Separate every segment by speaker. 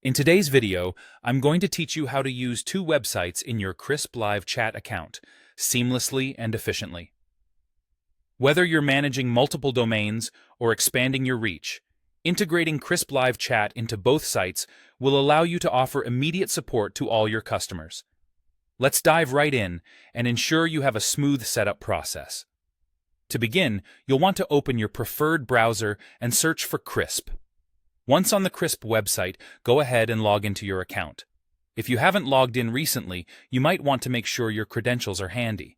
Speaker 1: In today's video, I'm going to teach you how to use two websites in your Crisp Live Chat account seamlessly and efficiently. Whether you're managing multiple domains or expanding your reach, integrating Crisp Live Chat into both sites will allow you to offer immediate support to all your customers. Let's dive right in and ensure you have a smooth setup process. To begin, you'll want to open your preferred browser and search for Crisp. Once on the Crisp website, go ahead and log into your account. If you haven't logged in recently, you might want to make sure your credentials are handy.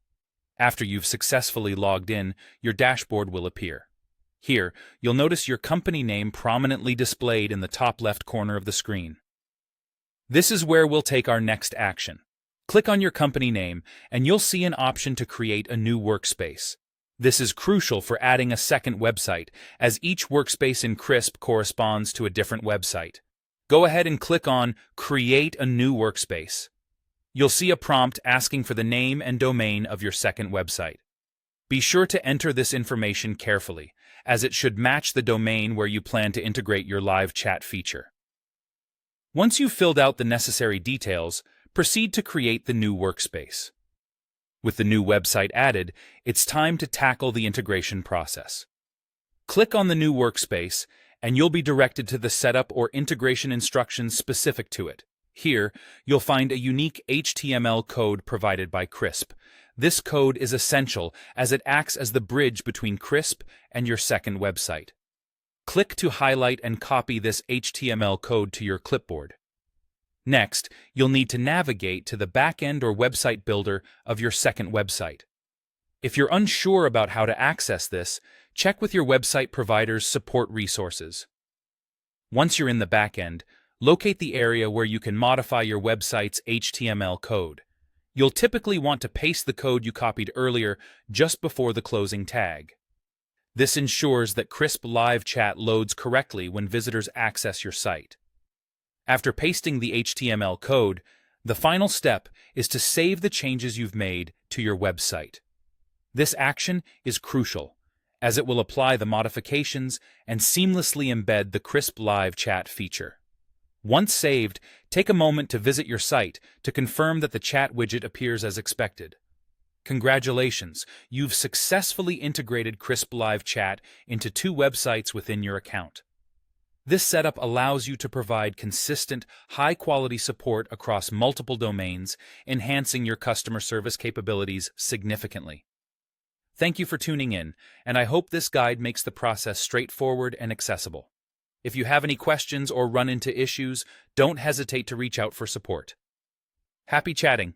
Speaker 1: After you've successfully logged in, your dashboard will appear. Here, you'll notice your company name prominently displayed in the top left corner of the screen. This is where we'll take our next action. Click on your company name, and you'll see an option to create a new workspace. This is crucial for adding a second website, as each workspace in Crisp corresponds to a different website. Go ahead and click on Create a New Workspace. You'll see a prompt asking for the name and domain of your second website. Be sure to enter this information carefully, as it should match the domain where you plan to integrate your live chat feature. Once you've filled out the necessary details, proceed to create the new workspace. With the new website added, it's time to tackle the integration process. Click on the new workspace, and you'll be directed to the setup or integration instructions specific to it. Here, you'll find a unique HTML code provided by Crisp. This code is essential as it acts as the bridge between Crisp and your second website. Click to highlight and copy this HTML code to your clipboard. Next, you'll need to navigate to the backend or website builder of your second website. If you're unsure about how to access this, check with your website provider's support resources. Once you're in the backend, locate the area where you can modify your website's HTML code. You'll typically want to paste the code you copied earlier just before the closing tag. This ensures that Crisp Live Chat loads correctly when visitors access your site. After pasting the HTML code, the final step is to save the changes you've made to your website. This action is crucial, as it will apply the modifications and seamlessly embed the Crisp Live Chat feature. Once saved, take a moment to visit your site to confirm that the chat widget appears as expected. Congratulations, you've successfully integrated Crisp Live Chat into two websites within your account. This setup allows you to provide consistent, high-quality support across multiple domains, enhancing your customer service capabilities significantly. Thank you for tuning in, and I hope this guide makes the process straightforward and accessible. If you have any questions or run into issues, don't hesitate to reach out for support. Happy chatting!